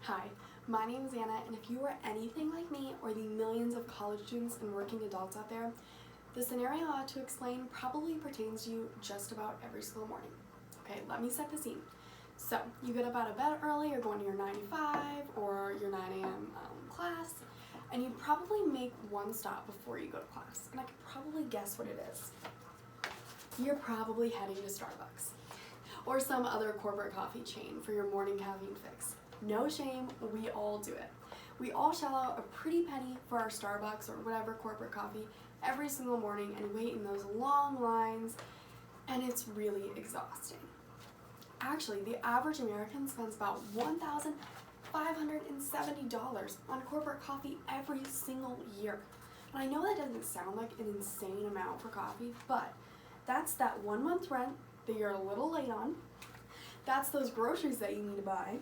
Hi, my name is Anna, and if you are anything like me or the millions of college students and working adults out there, the scenario I ought to explain probably pertains to you just about every single morning. Okay, let me set the scene. So, you get up out of bed early, you're going to your 9 to 5 or your 9 a.m. Class, and you probably make one stop before you go to class, and I could probably guess what it is. You're probably heading to Starbucks or some other corporate coffee chain for your morning caffeine fix. No shame, we all do it. We all shell out a pretty penny for our Starbucks or whatever corporate coffee every single morning and wait in those long lines, and it's really exhausting. Actually, the average American spends about $1,570 on corporate coffee every single year. And I know that doesn't sound like an insane amount for coffee, but that's that 1 month rent that you're a little late on, that's those groceries that you need to buy,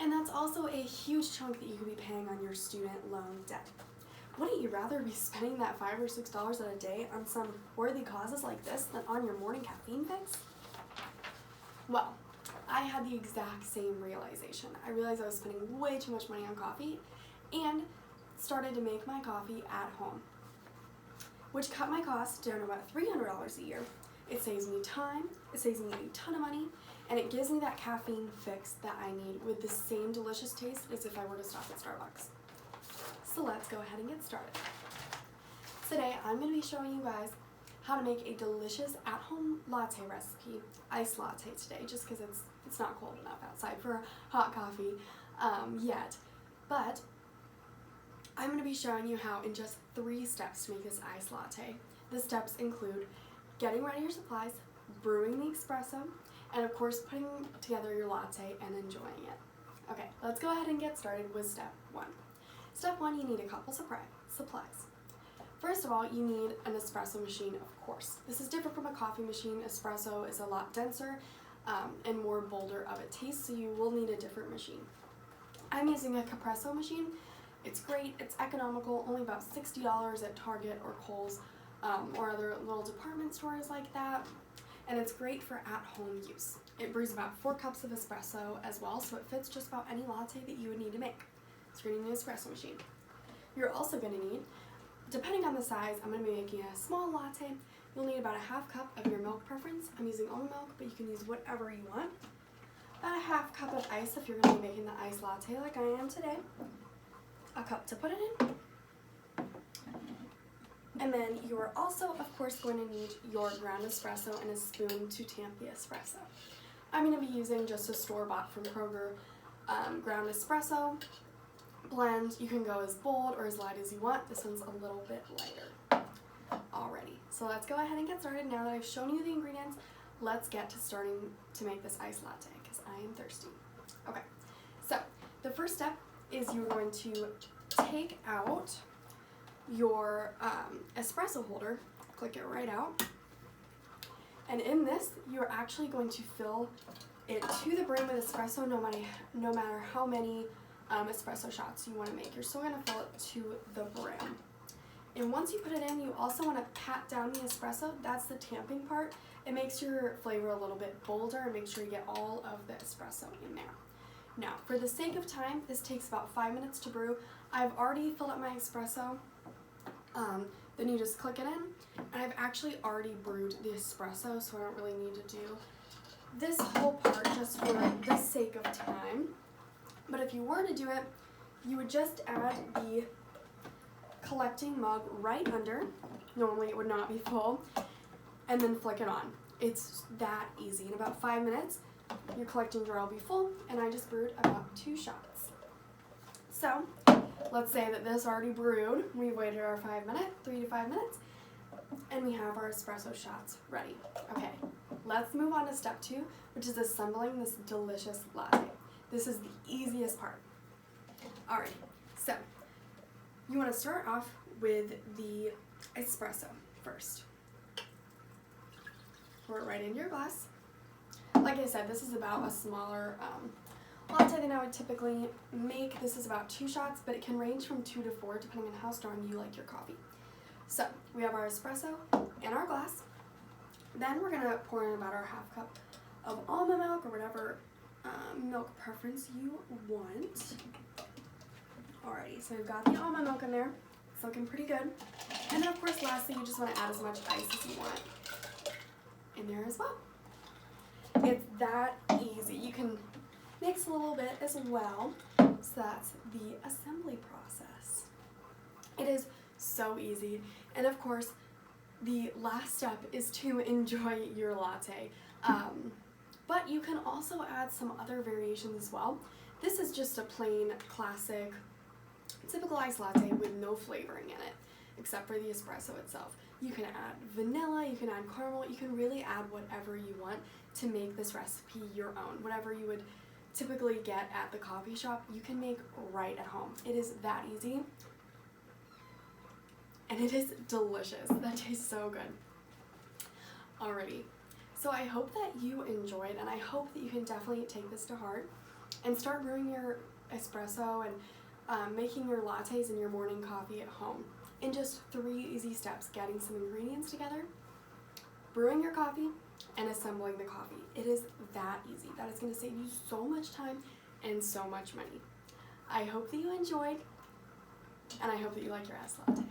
and that's also a huge chunk that you could be paying on your student loan debt. Wouldn't you rather be spending that $5 or $6 a day on some worthy causes like this than on your morning caffeine fix? Well, I had the exact same realization. I realized I was spending way too much money on coffee and started to make my coffee at home, which cut my costs down to about $300 a year. It saves me time, it saves me a ton of money, and it gives me that caffeine fix that I need with the same delicious taste as if I were to stop at Starbucks. So let's go ahead and get started. Today I'm going to be showing you guys how to make a delicious at-home latte recipe, iced latte today, just because it's not cold enough outside for hot coffee yet. But I'm going to be showing you how in just 3 steps to make this iced latte. The steps include getting ready your supplies, brewing the espresso, and of course putting together your latte and enjoying it. Okay, let's go ahead and get started with step 1. Step 1, you need a couple supplies. First of all, you need an espresso machine, of course. This is different from a coffee machine. Espresso is a lot denser and more bolder of a taste, so you will need a different machine. I'm using a Compresso machine. It's great, it's economical, only about $60 at Target or Kohl's or other little department stores like that, and it's great for at-home use. It brews about 4 cups of espresso as well, so it fits just about any latte that you would need to make. So you're going to need an espresso machine. You're also going to need, depending on the size, I'm going to be making a small latte. You'll need about a ½ cup of your milk preference. I'm using almond milk, but you can use whatever you want. About a ½ cup of ice if you're going to be making the iced latte like I am today. A cup to put it in. And then you are also, of course, going to need your ground espresso and a spoon to tamp the espresso. I'm going to be using just a store-bought from Kroger ground espresso blend. You can go as bold or as light as you want. This one's a little bit lighter already. So let's go ahead and get started. Now that I've shown you the ingredients, let's get to starting to make this iced latte because I am thirsty. Okay, so the first step is you're going to take out your espresso holder, click it right out, and in this you're actually going to fill it to the brim with espresso no matter how many espresso shots you want to make. You're still going to fill it to the brim. And once you put it in, you also want to pat down the espresso. That's the tamping part. It makes your flavor a little bit bolder and make sure you get all of the espresso in there. Now, for the sake of time, this takes about 5 minutes to brew. I've already filled up my espresso. Then you just click it in, and I've actually already brewed the espresso, so I don't really need to do this whole part just for the sake of time. But if you were to do it, you would just add the collecting mug right under. Normally it would not be full, and then flick it on. It's that easy. In about 5 minutes, your collecting jar will be full, and I just brewed about 2 shots. So let's say that this already brewed. We've waited our 3 to 5 minutes, and we have our espresso shots ready. Okay, let's move on to step 2, which is assembling this delicious latte. This is the easiest part. Alright, so you want to start off with the espresso first. Pour it right into your glass. Like I said, this is about a smaller latte than I would typically make. This is about 2 shots, but it can range from 2 to 4 depending on how strong you like your coffee. So we have our espresso in our glass. Then we're going to pour in about our ½ cup of almond milk or whatever milk preference you want. Alrighty, so we've got the almond milk in there. It's looking pretty good. And then of course lastly, you just want to add as much ice as you want in there as well. It's that easy. You can mix a little bit as well. So that's the assembly process. It is so easy. And of course, the last step is to enjoy your latte. But you can also add some other variations as well. This is just a plain, classic, typical iced latte with no flavoring in it, except for the espresso itself. You can add vanilla, you can add caramel, you can really add whatever you want to make this recipe your own. Whatever you would typically get at the coffee shop, you can make right at home. It is that easy. And it is delicious. That tastes so good. Alrighty. So I hope that you enjoyed, and I hope that you can definitely take this to heart and start brewing your espresso and making your lattes and your morning coffee at home in just 3 easy steps: getting some ingredients together, brewing your coffee, and assembling the coffee. It is that easy. That is going to save you so much time and so much money. I hope that you enjoyed, and I hope that you like your iced latte.